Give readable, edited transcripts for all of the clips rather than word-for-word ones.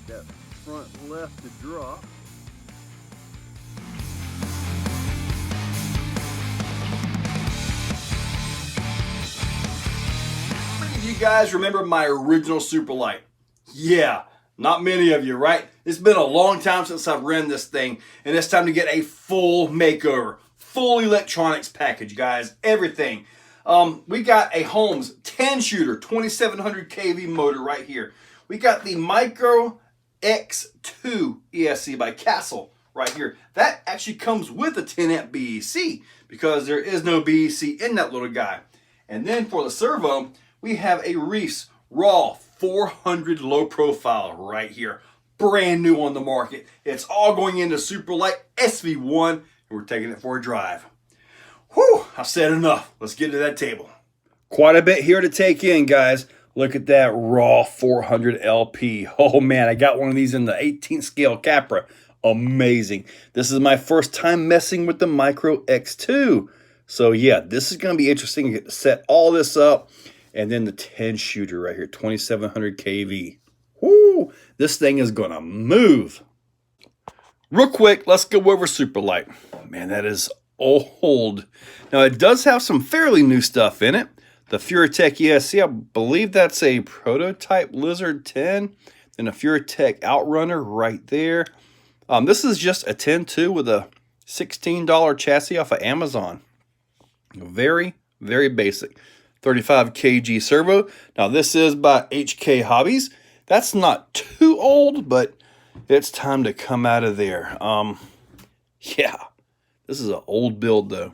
Get that front left to drop. How many of you guys remember my original Superlite? Yeah, not many of you, right? It's been a long time since I've ran this thing, and it's time to get a full makeover. Full electronics package, guys, everything. We got a Holmes 10-shooter 2700 kV motor right here. We got the Micro X2 ESC by Axial right here. That actually comes with a 10 amp BEC because there is no BEC in that little guy. And then for the servo, we have a Reefs RAW400 low profile right here. Brand new on the market. It's all going into Superlite SV1, and we're taking it for a drive. Whew, I've said enough. Let's get to that table. Quite a bit here to take in, guys. Look at that RAW400 LP. Oh man, I got one of these in the 18th scale Capra. Amazing. This is my first time messing with the Micro X2. So yeah, this is going to be interesting. Get to set all this up. And then the 10-shooter right here, 2700 kV. Woo, this thing is going to move. Real quick, let's go over Superlite. Man, that is old. Now, it does have some fairly new stuff in it. The Furatech ESC, I believe that's a prototype Lizard 10. Then a Furatech Outrunner right there. This is just a 10.2 with a $16 chassis off of Amazon. Very, very basic. 35 kg servo. Now, this is by HK Hobbies. That's not too old, but it's time to come out of there. Yeah, this is an old build though.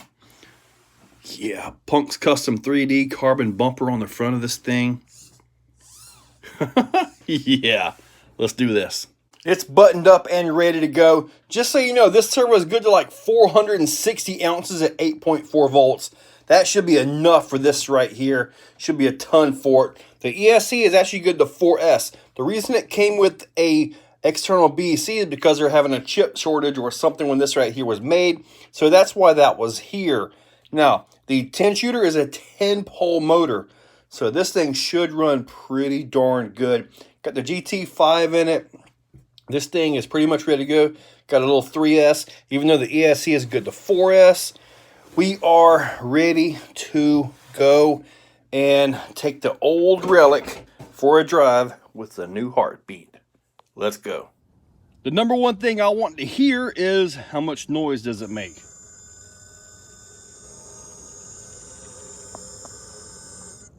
Yeah, Punk's Custom 3D carbon bumper on the front of this thing. Yeah, let's do this. It's buttoned up and ready to go. Just so you know, this servo is good to like 460 ounces at 8.4 volts. That should be enough for this right here. Should be a ton for it. The ESC is actually good to 4S. The reason it came with a external BEC is because they're having a chip shortage or something when this right here was made. So that's why that was here. Now, the 10-shooter is a 10-pole motor. So this thing should run pretty darn good. Got the GT5 in it. This thing is pretty much ready to go. Got a little 3S. Even though the ESC is good to 4S, we are ready to go and take the old relic for a drive with the new heartbeat. Let's go. The number one thing I want to hear is how much noise does it make?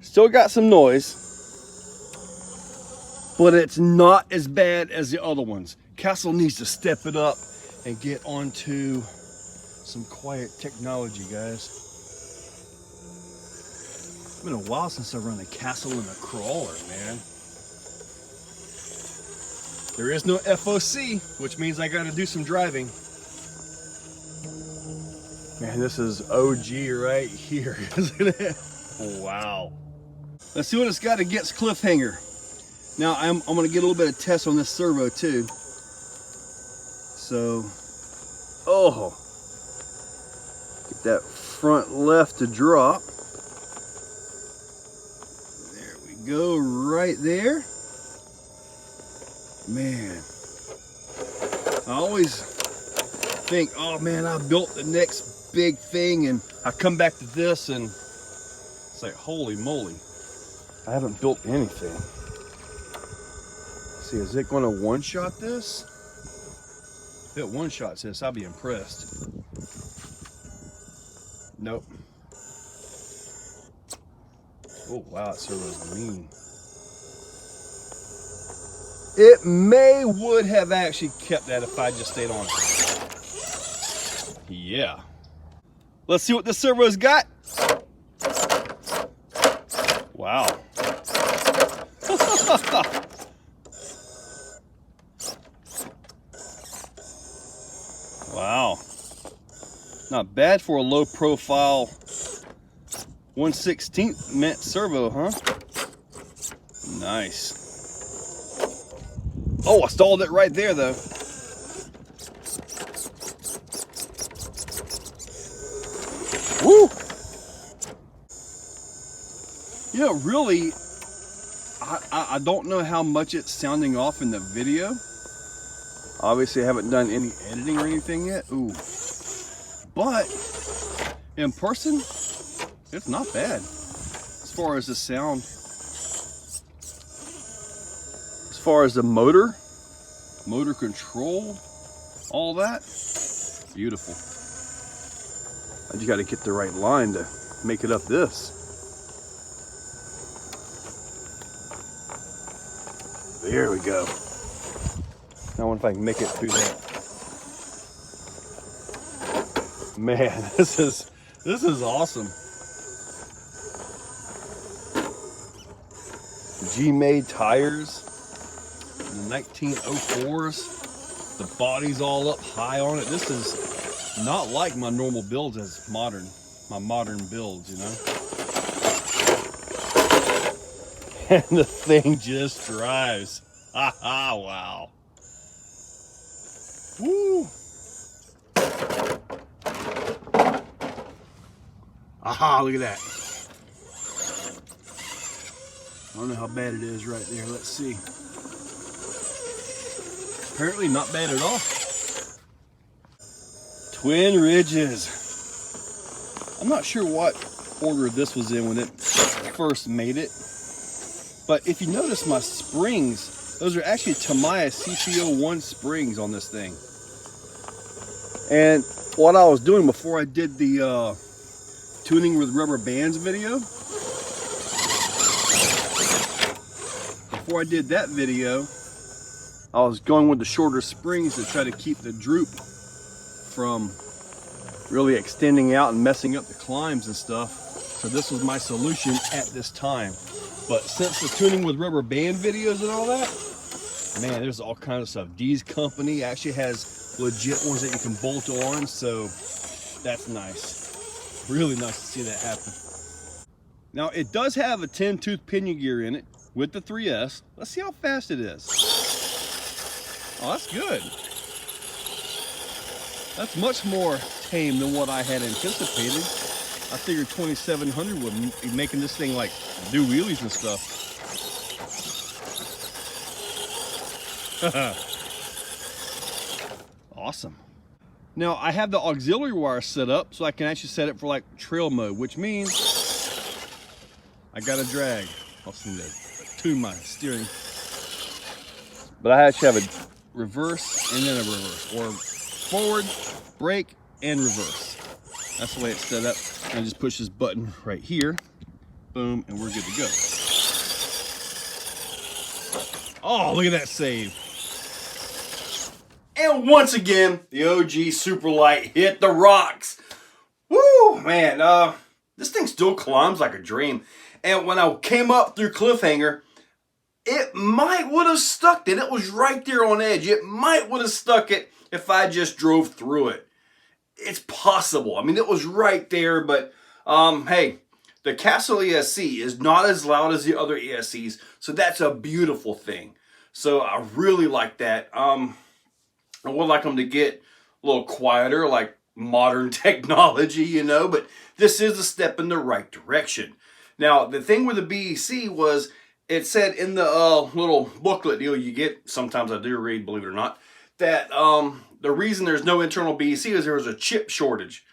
Still got some noise, but it's not as bad as the other ones. Axial needs to step it up and get onto some quiet technology, guys. It's been a while since I run a Axial in a crawler, man. There is no FOC, which means I got to do some driving. Man, this is OG right here, isn't it? Wow. Let's see what it's got against Cliffhanger. Now, I'm going to get a little bit of test on this servo, too. So, oh. Get that front left to drop. There we go, right there. Man, I always think, oh man, I built the next big thing, and I come back to this and it's like, holy moly, I haven't built anything. Let's see, is it going to one-shot this? If it one-shots this, I'll be impressed. Nope. Oh wow, that servo's mean. It would have actually kept that if I just stayed on it. Yeah. Let's see what the servo's got. Wow. Wow. Not bad for a low profile 1/16 mint servo, huh? Nice. Oh, I stalled it right there, though. Woo! You know, really, I don't know how much it's sounding off in the video. Obviously I haven't done any editing or anything yet. Ooh. But in person, it's not bad as far as the sound. As far as the motor control, all that, beautiful. I just got to get the right line to make it up this. There we go. Now I wonder if I can make it through that. Man, this is awesome. G-made tires, the 1904s. The body's all up high on it. This is not like my normal builds as my modern builds, you know. And the thing just drives. Ha ha, wow. Woo. Aha, look at that. I don't know how bad it is right there. Let's see. Apparently not bad at all. Twin ridges. I'm not sure what order this was in when it first made it. But if you notice my springs, those are actually Tamiya CC01 springs on this thing. And what I was doing before I did the tuning with rubber bands video, before I did that video, I was going with the shorter springs to try to keep the droop from really extending out and messing up the climbs and stuff. So this was my solution at this time. But since the tuning with rubber band videos and all that, man, there's all kinds of stuff. D's company actually has legit ones that you can bolt on, so that's nice. Really nice to see that happen. Now, it does have a 10-tooth pinion gear in it with the 3S. Let's see how fast it is. Oh, that's good. That's much more tame than what I had anticipated. I figured 2700 would be making this thing like do wheelies and stuff. Awesome. Now I have the auxiliary wire set up so I can actually set it for like trail mode, which means I got a drag. I'll need to tune my steering. But I actually have a reverse and then a reverse, or forward, brake, and reverse. That's the way it's set up. And I just push this button right here, boom, and we're good to go. Oh, look at that save. And once again, the OG Superlite hit the rocks. Woo, man, this thing still climbs like a dream. And when I came up through Cliffhanger, it might would have stuck it. It was right there on edge. It might would have stuck it if I just drove through it. It's possible. I mean, it was right there, but hey, the Castle ESC is not as loud as the other ESCs, so that's a beautiful thing. So I really like that. I would like them to get a little quieter, like modern technology, you know, but this is a step in the right direction. Now, the thing with the BEC was, it said in the little booklet deal you get, sometimes I do read, believe it or not, that the reason there's no internal BEC is there was a chip shortage,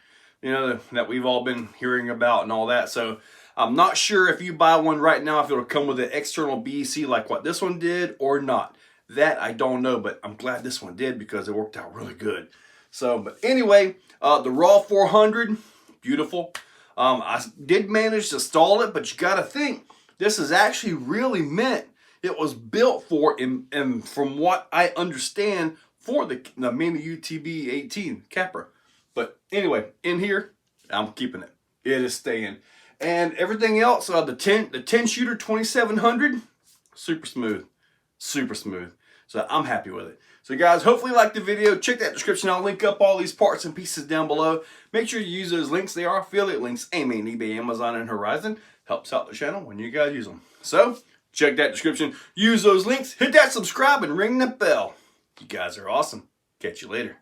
you know, that we've all been hearing about and all that. So I'm not sure if you buy one right now, if it'll come with an external BEC like what this one did or not. That I don't know, but I'm glad this one did because it worked out really good. So, but anyway, the RAW400, beautiful. I did manage to stall it, but you got to think, this is actually really meant, it was built for, and from what I understand, for the Mini UTB 18 Capra. But anyway, in here, I'm keeping it. It is staying. And everything else, the 10Shooter 2700, super smooth. Super smooth. So I'm happy with it. So guys, hopefully you liked the video. Check that description. I'll link up all these parts and pieces down below. Make sure you use those links. They are affiliate links. Aiming, eBay, Amazon, and Horizon. Helps out the channel when you guys use them. So, check that description. Use those links. Hit that subscribe and ring the bell. You guys are awesome. Catch you later.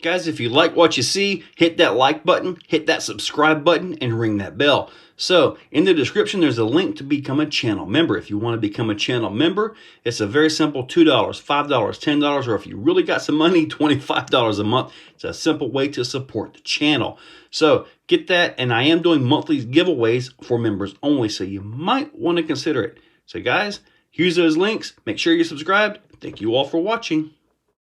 Guys, if you like what you see, hit that like button, hit that subscribe button, and ring that bell. So, in the description, there's a link to become a channel member. If you want to become a channel member, it's a very simple $2, $5, $10, or if you really got some money, $25 a month. It's a simple way to support the channel. So, get that, and I am doing monthly giveaways for members only, so you might want to consider it. So, guys, use those links. Make sure you're subscribed. Thank you all for watching.